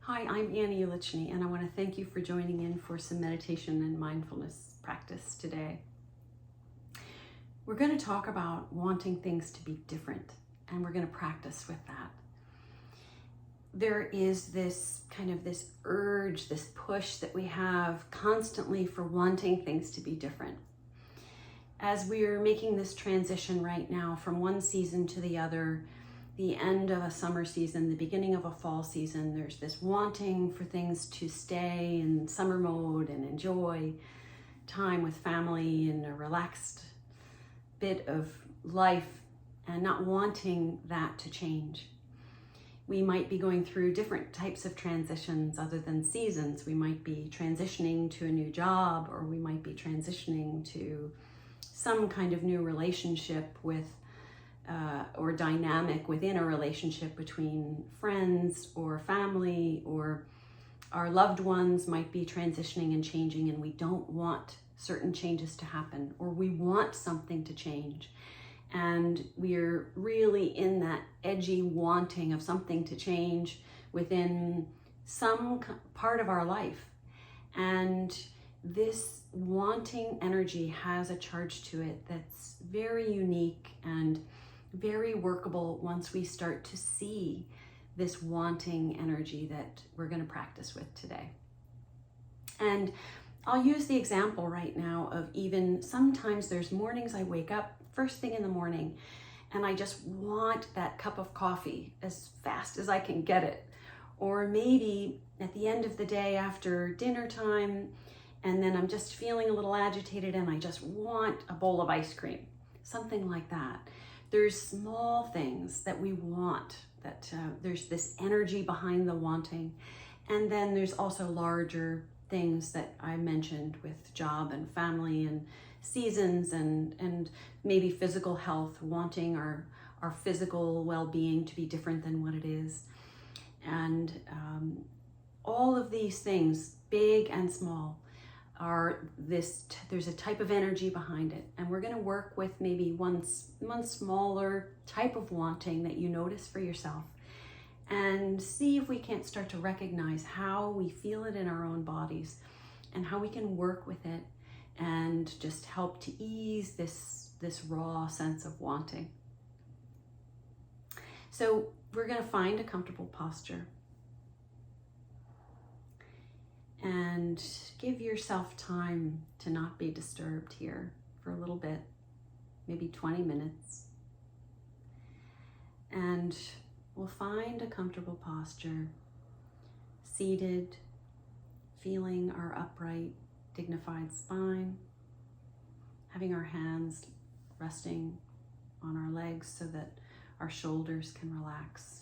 Hi, I'm Annie Ulichny, and I want to thank you for joining in for some meditation and mindfulness practice today. We're going to talk about wanting things to be different, and we're going to practice with that. There is this urge, this push that we have constantly for wanting things to be different. As we're making this transition right now from one season to the other, the end of a summer season, the beginning of a fall season, there's this wanting for things to stay in summer mode and enjoy time with family and a relaxed bit of life, and not wanting that to change. We might be going through different types of transitions other than seasons. We might be transitioning to a new job, or we might be transitioning to some kind of new relationship with or dynamic within a relationship between friends or family, or our loved ones might be transitioning and changing, and we don't want certain changes to happen, or we want something to change. And we're really in that edgy wanting of something to change within some part of our life. And this wanting energy has a charge to it that's very unique and very workable once we start to see this wanting energy that we're going to practice with today. And I'll use the example right now of even sometimes there's mornings I wake up first thing in the morning and I just want that cup of coffee as fast as I can get it. Or maybe at the end of the day after dinner time, and then I'm just feeling a little agitated and I just want a bowl of ice cream, something like that. There's small things that we want, that there's this energy behind the wanting. And then there's also larger things that I mentioned with job and family and seasons and maybe physical health, wanting our physical well-being to be different than what it is. And all of these things, big and small, there's a type of energy behind it, and we're going to work with maybe one smaller type of wanting that you notice for yourself, and see if we can't start to recognize how we feel it in our own bodies and how we can work with it and just help to ease this raw sense of wanting. So we're going to find a comfortable posture. And give yourself time to not be disturbed here for a little bit, maybe 20 minutes. And we'll find a comfortable posture, seated, feeling our upright, dignified spine, having our hands resting on our legs so that our shoulders can relax.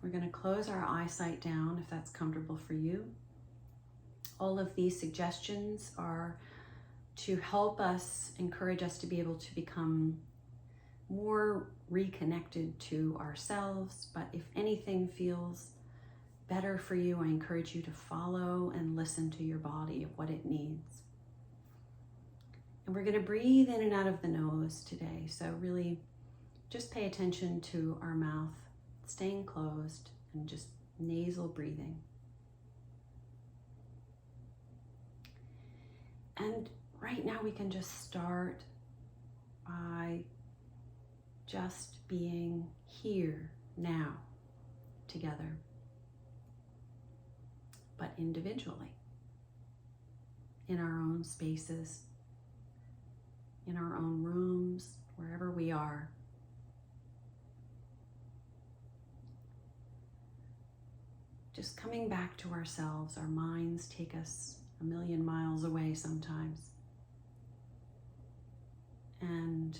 We're going to close our eyesight down if that's comfortable for you. All of these suggestions are to help us, encourage us to be able to become more reconnected to ourselves. But if anything feels better for you, I encourage you to follow and listen to your body of what it needs. And we're going to breathe in and out of the nose today. So really just pay attention to our mouth staying closed and just nasal breathing. And right now we can just start by just being here now together, but individually, in our own spaces, in our own rooms, wherever we are. Just coming back to ourselves. Our minds take us a million miles away sometimes. And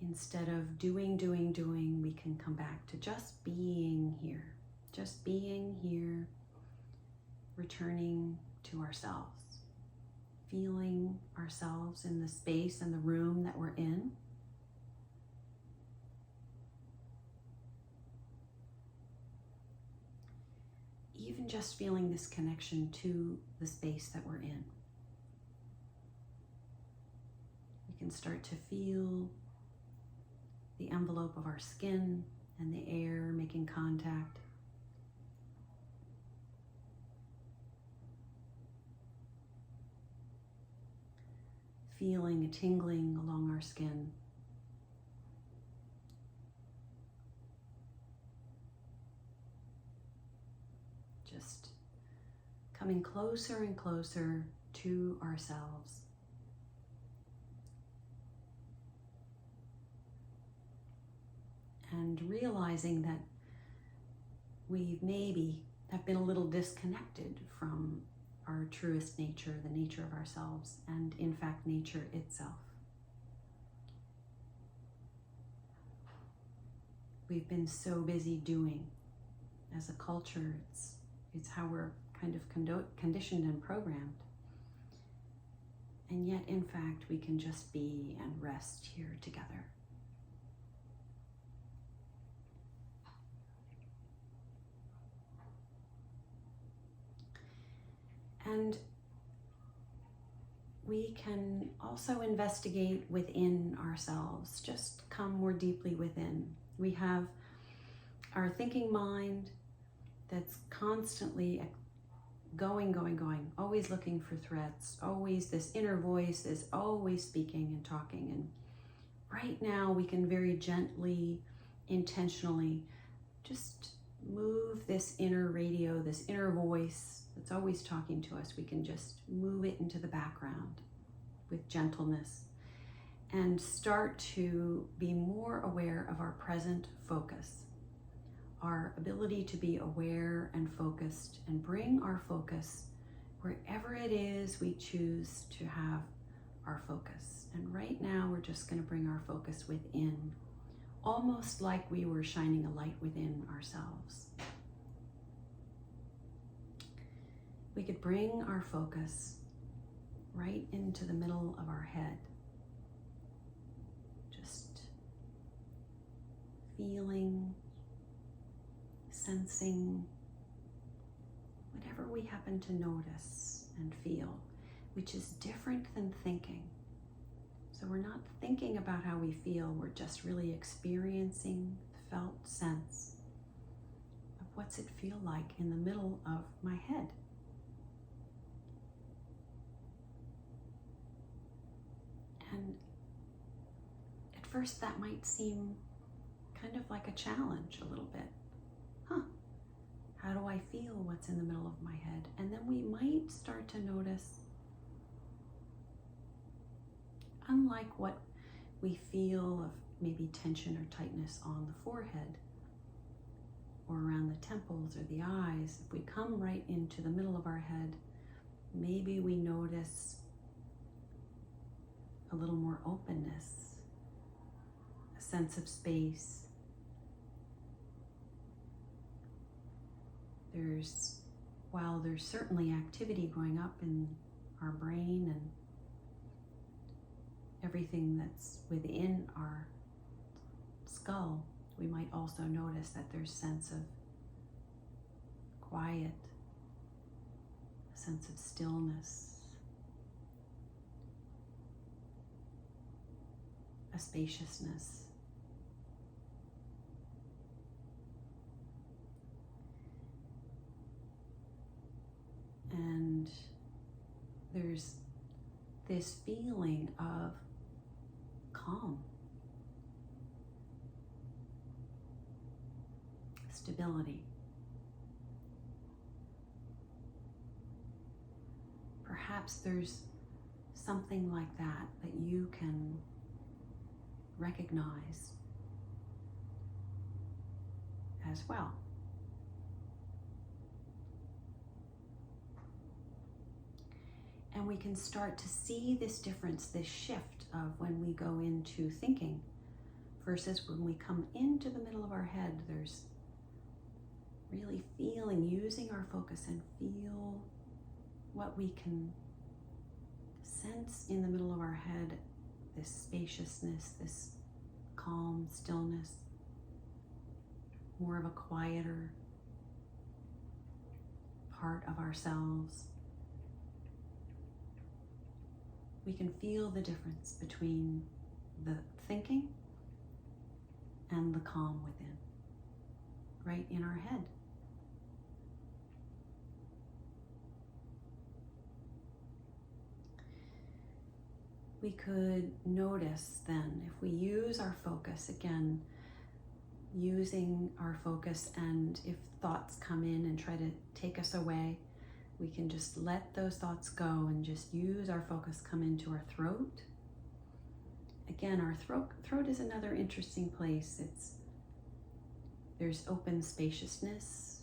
instead of doing, we can come back to just being here. Just being here, returning to ourselves. Feeling ourselves in the space and the room that we're in. Even just feeling this connection to the space that we're in. We can start to feel the envelope of our skin and the air making contact. Feeling a tingling along our skin. Just coming closer and closer to ourselves. And realizing that we maybe have been a little disconnected from our truest nature, the nature of ourselves, and in fact, nature itself. We've been so busy doing. As a culture, it's how we're kind of conditioned and programmed. And yet, in fact, we can just be and rest here together. And we can also investigate within ourselves, just come more deeply within. We have our thinking mind that's constantly going, always looking for threats, always this inner voice is always speaking and talking. And right now we can very gently, intentionally just move this inner radio, this inner voice that's always talking to us. We can just move it into the background with gentleness and start to be more aware of our present focus, our ability to be aware and focused, and bring our focus wherever it is we choose to have our focus. And right now we're just going to bring our focus within, almost like we were shining a light within ourselves. We could bring our focus right into the middle of our head. Just feeling, sensing, whatever we happen to notice and feel, which is different than thinking. So we're not thinking about how we feel, we're just really experiencing the felt sense of what's it feel like in the middle of my head. And at first that might seem kind of like a challenge a little bit. How do I feel what's in the middle of my head? And then we might start to notice, unlike what we feel of maybe tension or tightness on the forehead or around the temples or the eyes, if we come right into the middle of our head, maybe we notice a little more openness, a sense of space. While there's certainly activity going up in our brain and everything that's within our skull, we might also notice that there's a sense of quiet, a sense of stillness, a spaciousness. And there's this feeling of calm, stability. Perhaps there's something like that you can recognize as well. And we can start to see this difference, this shift of when we go into thinking versus when we come into the middle of our head. There's really feeling, using our focus and feel what we can sense in the middle of our head, this spaciousness, this calm stillness, more of a quieter part of ourselves. We can feel the difference between the thinking and the calm within. right in our head. We could notice then, if we use our focus, again, using our focus, and if thoughts come in and try to take us away, we can just let those thoughts go and just use our focus, come into our throat. Again, our throat is another interesting place. There's open spaciousness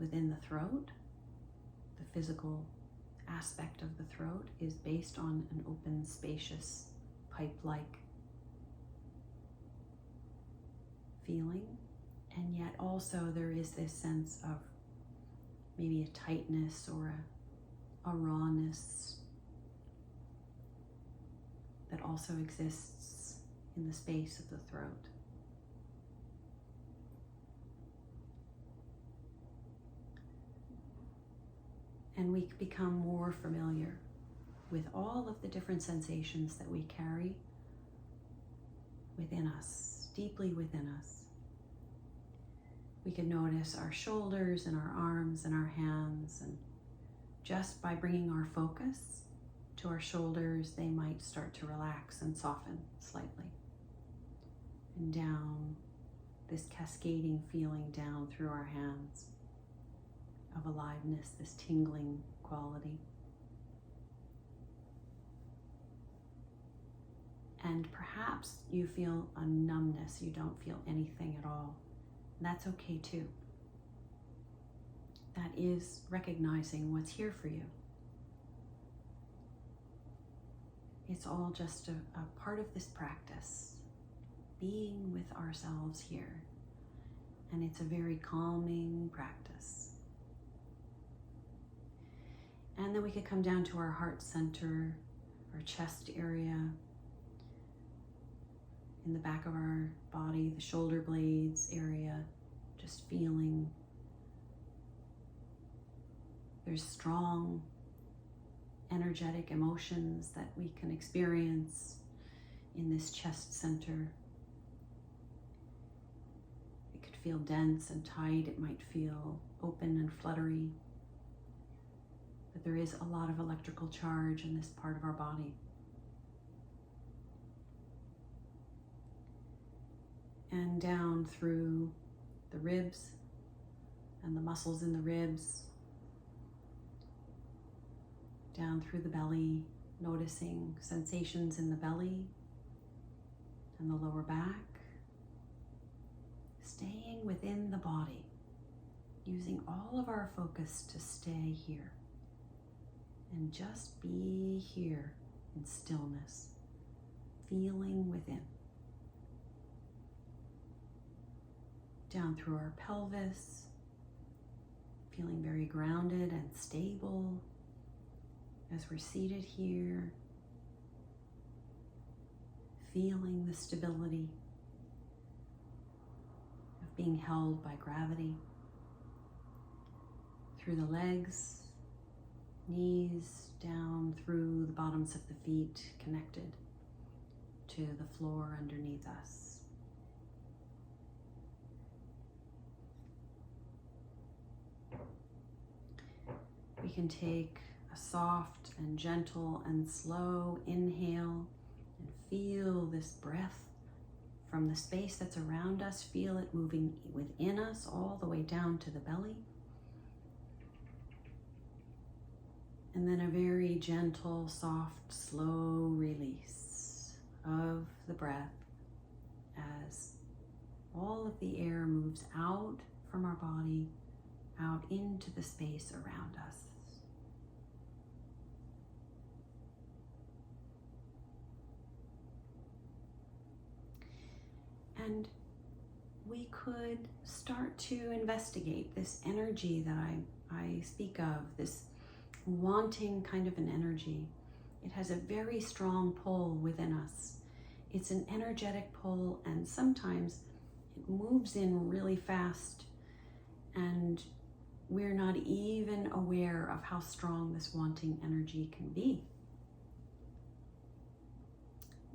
within the throat. The physical aspect of the throat is based on an open, spacious, pipe-like feeling. And yet also there is this sense of maybe a tightness or a rawness that also exists in the space of the throat. And we become more familiar with all of the different sensations that we carry within us, deeply within us. We can notice our shoulders and our arms and our hands, and just by bringing our focus to our shoulders, they might start to relax and soften slightly. And down, this cascading feeling down through our hands of aliveness, this tingling quality. And perhaps you feel a numbness, you don't feel anything at all. That's okay too. That is recognizing what's here for you. It's all just a part of this practice, being with ourselves here. And it's a very calming practice. And then we could come down to our heart center, our chest area, in the back of our body, the shoulder blades area, just feeling there's strong, energetic emotions that we can experience in this chest center. It could feel dense and tight. It might feel open and fluttery. But there is a lot of electrical charge in this part of our body. And down through the ribs and the muscles in the ribs, down through the belly, noticing sensations in the belly and the lower back, staying within the body, using all of our focus to stay here and just be here in stillness, feeling within. Down through our pelvis, feeling very grounded and stable as we're seated here, feeling the stability of being held by gravity. Through the legs, knees, down through the bottoms of the feet, connected to the floor underneath us. We can take a soft and gentle and slow inhale and feel this breath from the space that's around us. Feel it moving within us all the way down to the belly. And then a very gentle, soft, slow release of the breath as all of the air moves out from our body, out into the space around us. And we could start to investigate this energy that I speak of, this wanting kind of an energy. It has a very strong pull within us. It's an energetic pull, and sometimes it moves in really fast, and we're not even aware of how strong this wanting energy can be.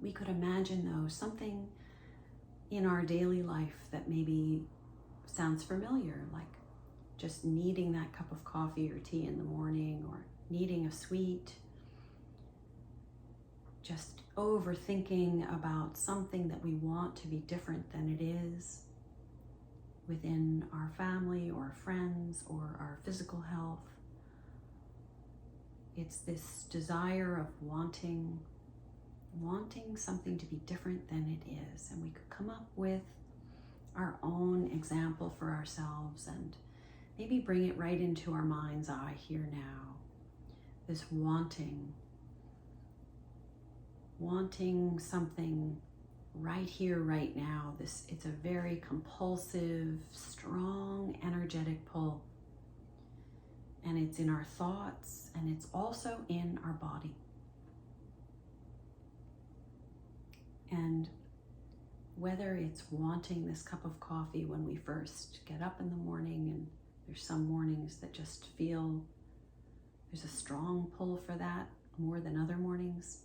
We could imagine, though, something in our daily life that maybe sounds familiar, like just needing that cup of coffee or tea in the morning, or needing a sweet, just overthinking about something that we want to be different than it is within our family or friends or our physical health. It's this desire of wanting something to be different than it is. And we could come up with our own example for ourselves and maybe bring it right into our mind's eye here now. This wanting something right here, right now. It's a very compulsive, strong, energetic pull. And it's in our thoughts, and it's also in our body. And whether it's wanting this cup of coffee when we first get up in the morning, and there's some mornings that just feel there's a strong pull for that more than other mornings.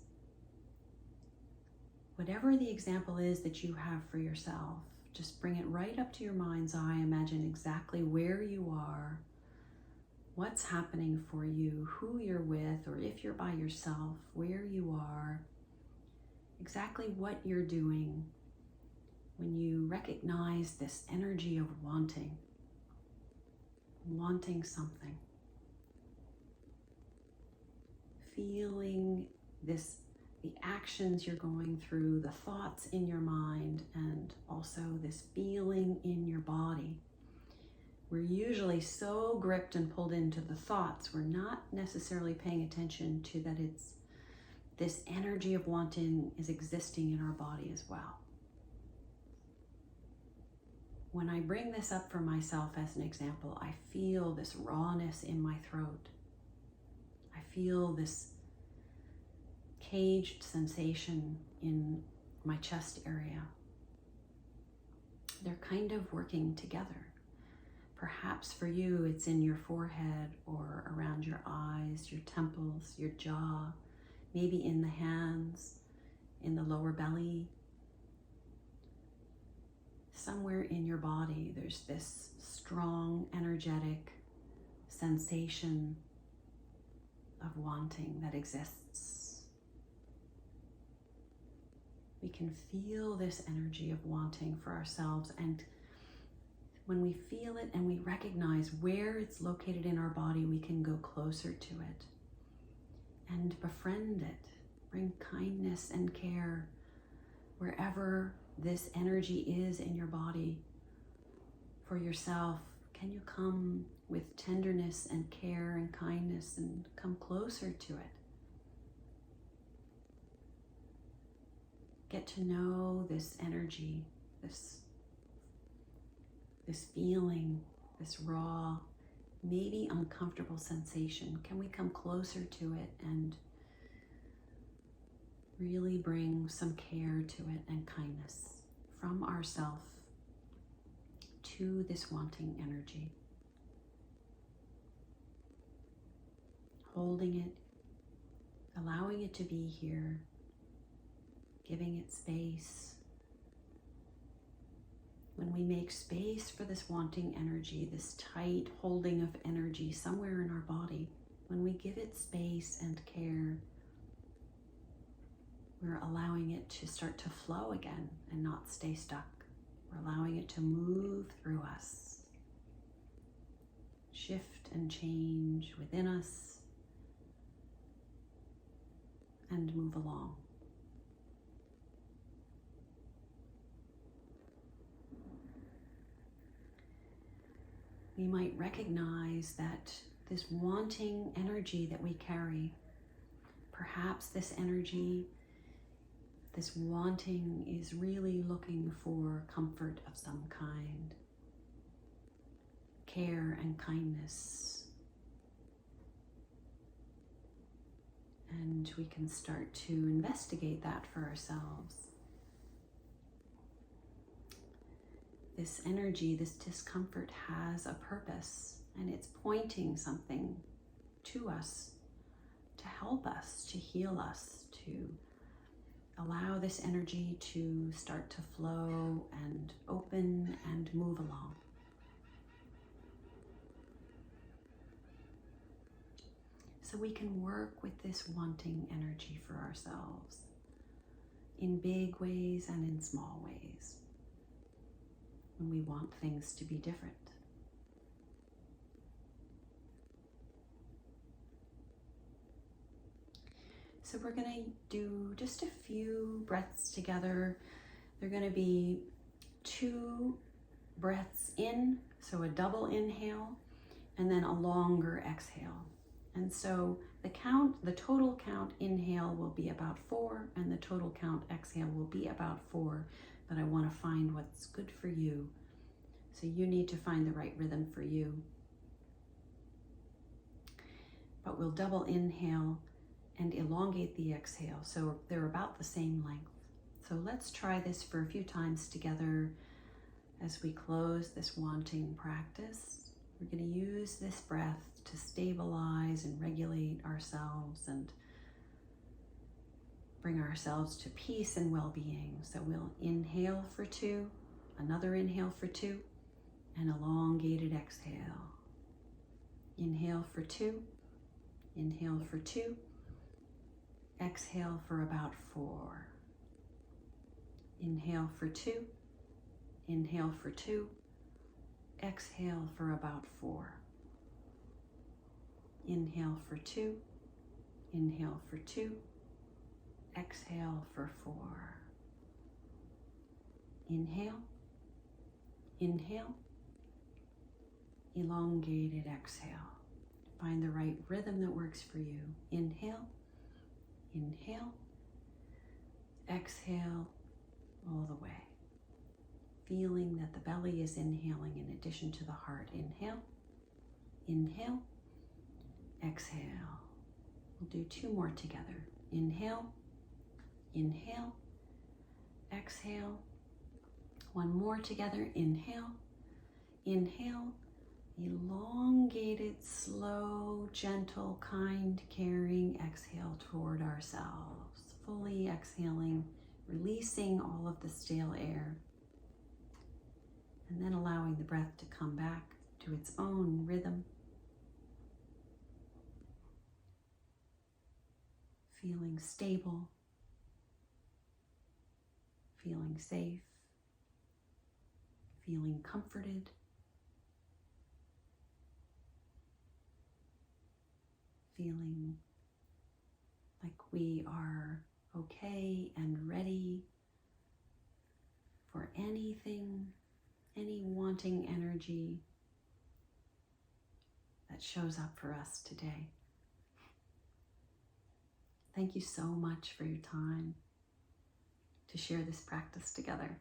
Whatever the example is that you have for yourself, just bring it right up to your mind's eye. Imagine exactly where you are, what's happening for you, who you're with, or if you're by yourself, where you are, exactly what you're doing when you recognize this energy of wanting something. Feeling the actions you're going through, the thoughts in your mind, and also this feeling in your body. We're usually so gripped and pulled into the thoughts, we're not necessarily paying attention to that it's this energy of wanting is existing in our body as well. When I bring this up for myself as an example, I feel this rawness in my throat. I feel this caged sensation in my chest area. They're kind of working together. Perhaps for you, it's in your forehead or around your eyes, your temples, your jaw, maybe in the hands, in the lower belly. Somewhere in your body, there's this strong, energetic sensation of wanting that exists. We can feel this energy of wanting for ourselves, and when we feel it and we recognize where it's located in our body, we can go closer to it and befriend it. Bring kindness and care wherever this energy is in your body. For yourself, can you come with tenderness and care and kindness and come closer to it? Get to know this energy, this feeling, this raw, maybe uncomfortable sensation. Can we come closer to it and really bring some care to it and kindness from ourself to this wanting energy? Holding it, allowing it to be here, giving it space. When we make space for this wanting energy, this tight holding of energy somewhere in our body, when we give it space and care, we're allowing it to start to flow again and not stay stuck. We're allowing it to move through us, shift and change within us, and move along. We might recognize that this wanting energy that we carry, perhaps this energy, this wanting is really looking for comfort of some kind, care and kindness. And we can start to investigate that for ourselves. This energy, this discomfort has a purpose, and it's pointing something to us to help us, to heal us, to allow this energy to start to flow and open and move along. so we can work with this wanting energy for ourselves in big ways and in small ways when we want things to be different. So we're going to do just a few breaths together. They're going to be 2 breaths in, so a double inhale, and then a longer exhale. And so the total count inhale will be about 4, and the total count exhale will be about 4, but I want to find what's good for you. So you need to find the right rhythm for you. But we'll double inhale and elongate the exhale, so they're about the same length. So let's try this for a few times together as we close this wanting practice. We're going to use this breath to stabilize and regulate ourselves and bring ourselves to peace and well-being. So we'll inhale for 2, another inhale for 2, and elongated exhale. Inhale for 2, inhale for 2, exhale for about 4. Inhale for 2, inhale for 2, exhale for about 4. Inhale for 2, inhale for 2, exhale for 4. Inhale, inhale, elongated exhale. Find the right rhythm that works for you. Inhale, inhale, exhale all the way. Feeling that the belly is inhaling in addition to the heart. Inhale, inhale, exhale. We'll do 2 more together. Inhale, inhale, exhale. 1 more together. Inhale, inhale, elongated, slow, gentle, kind, caring exhale toward ourselves. Fully exhaling, releasing all of the stale air, and then allowing the breath to come back to its own rhythm. Feeling stable, feeling safe, feeling comforted, feeling like we are okay and ready for anything, any wanting energy that shows up for us today. Thank you so much for your time to share this practice together.